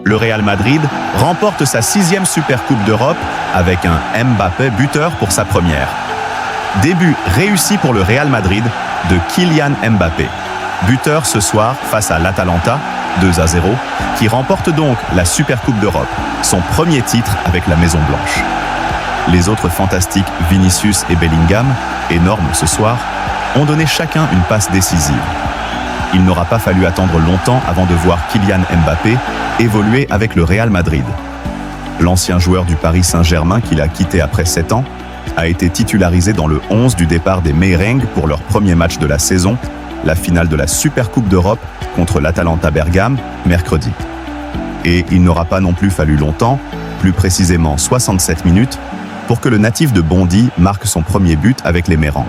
Le Real Madrid remporte sa 6e Supercoupe d'Europe avec un Mbappé buteur pour sa première. Début réussi pour le Real Madrid de Kylian Mbappé. Buteur ce soir face à l'Atalanta, 2-0, qui remporte donc la Supercoupe d'Europe, son premier titre avec la Maison Blanche. Les autres fantastiques Vinicius et Bellingham, énormes ce soir, ont donné chacun une passe décisive. Il n'aura pas fallu attendre longtemps avant de voir Kylian Mbappé évoluer avec le Real Madrid. L'ancien joueur du Paris Saint-Germain qu'il a quitté après 7 ans a été titularisé dans le 11 du départ des Merengues pour leur premier match de la saison, la finale de la Supercoupe d'Europe contre l'Atalanta Bergame, mercredi. Et il n'aura pas non plus fallu longtemps, plus précisément 67 minutes, pour que le natif de Bondy marque son premier but avec les Merengues.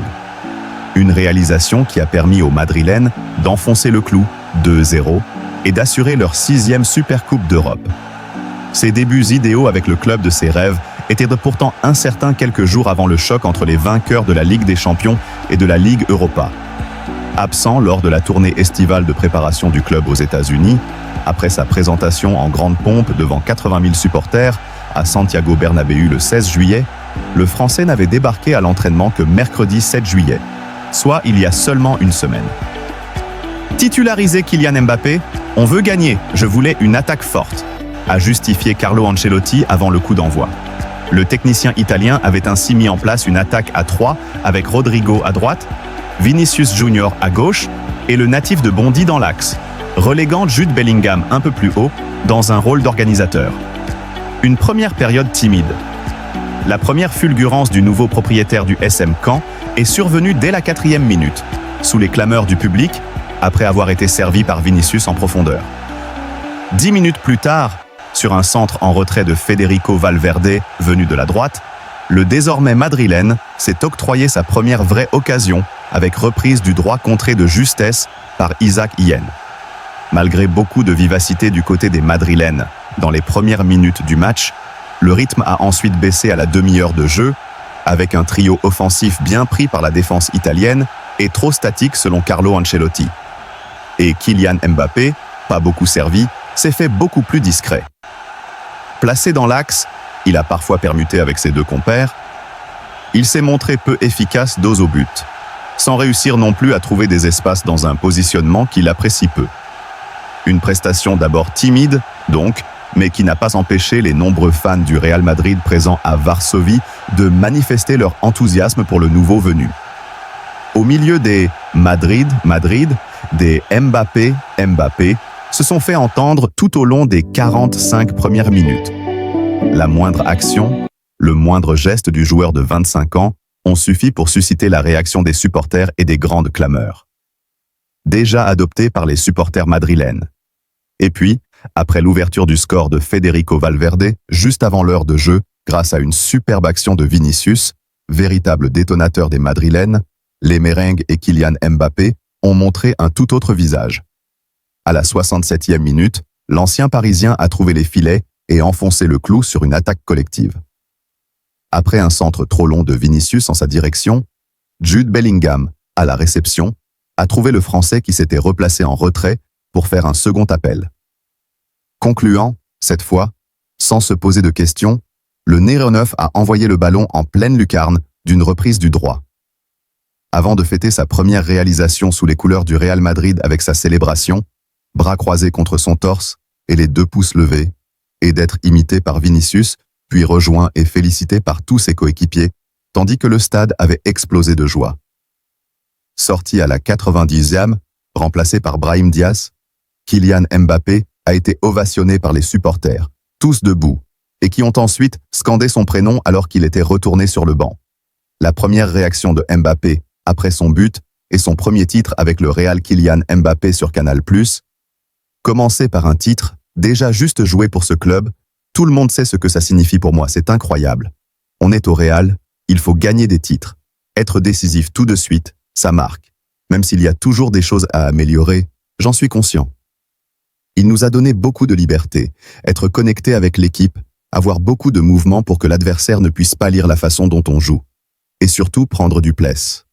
Une réalisation qui a permis aux Madrilènes d'enfoncer le clou, 2-0, et d'assurer leur 6e Supercoupe d'Europe. Ses débuts idéaux avec le club de ses rêves étaient pourtant incertains quelques jours avant le choc entre les vainqueurs de la Ligue des Champions et de la Ligue Europa. Absent lors de la tournée estivale de préparation du club aux États-Unis, après sa présentation en grande pompe devant 80 000 supporters à Santiago Bernabéu le 16 juillet, le Français n'avait débarqué à l'entraînement que mercredi 7 juillet, soit il y a seulement une semaine. Titularisé Kylian Mbappé, on veut gagner, je voulais une attaque forte, a justifié Carlo Ancelotti avant le coup d'envoi. Le technicien italien avait ainsi mis en place une attaque à 3 avec Rodrigo à droite, Vinicius Junior à gauche et le natif de Bondy dans l'axe, reléguant Jude Bellingham un peu plus haut dans un rôle d'organisateur. Une première période timide. La première fulgurance du nouveau propriétaire du SM Caen est survenue dès la 4e minute, sous les clameurs du public, après avoir été servi par Vinicius en profondeur. 10 minutes plus tard, sur un centre en retrait de Federico Valverde, venu de la droite, le désormais madrilène s'est octroyé sa première vraie occasion avec reprise du droit contré de justesse par Isaac Hien. Malgré beaucoup de vivacité du côté des madrilènes, dans les premières minutes du match, le rythme a ensuite baissé à la demi-heure de jeu, avec un trio offensif bien pris par la défense italienne et trop statique selon Carlo Ancelotti. Et Kylian Mbappé, pas beaucoup servi, s'est fait beaucoup plus discret. Placé dans l'axe, il a parfois permuté avec ses deux compères, il s'est montré peu efficace dos au but, sans réussir non plus à trouver des espaces dans un positionnement qu'il apprécie peu. Une prestation d'abord timide, donc, mais qui n'a pas empêché les nombreux fans du Real Madrid présents à Varsovie de manifester leur enthousiasme pour le nouveau venu. Au milieu des Madrid, des Mbappé se sont fait entendre tout au long des 45 premières minutes. La moindre action, le moindre geste du joueur de 25 ans ont suffi pour susciter la réaction des supporters et des grandes clameurs. Déjà adopté par les supporters madrilènes. Et puis, après l'ouverture du score de Federico Valverde, juste avant l'heure de jeu, grâce à une superbe action de Vinicius, véritable détonateur des madrilènes, les Merengues et Kylian Mbappé ont montré un tout autre visage. À la 67e minute, l'ancien Parisien a trouvé les filets et enfoncé le clou sur une attaque collective. Après un centre trop long de Vinicius en sa direction, Jude Bellingham, à la réception, a trouvé le Français qui s'était replacé en retrait pour faire un second appel. Concluant, cette fois, sans se poser de questions, le Néronneuf a envoyé le ballon en pleine lucarne d'une reprise du droit. Avant de fêter sa première réalisation sous les couleurs du Real Madrid avec sa célébration, bras croisés contre son torse et les 2 pouces levés, et d'être imité par Vinicius, puis rejoint et félicité par tous ses coéquipiers, tandis que le stade avait explosé de joie. Sorti à la 90e, remplacé par Brahim Diaz, Kylian Mbappé a été ovationné par les supporters, tous debout, et qui ont ensuite scandé son prénom alors qu'il était retourné sur le banc. La première réaction de Mbappé, après son but, et son premier titre avec le Real Kylian Mbappé sur Canal+, commencer par un titre, déjà juste joué pour ce club, tout le monde sait ce que ça signifie pour moi, c'est incroyable. On est au Real, il faut gagner des titres. Être décisif tout de suite, ça marque. Même s'il y a toujours des choses à améliorer, j'en suis conscient. Il nous a donné beaucoup de liberté, être connecté avec l'équipe, avoir beaucoup de mouvements pour que l'adversaire ne puisse pas lire la façon dont on joue. Et surtout prendre du place.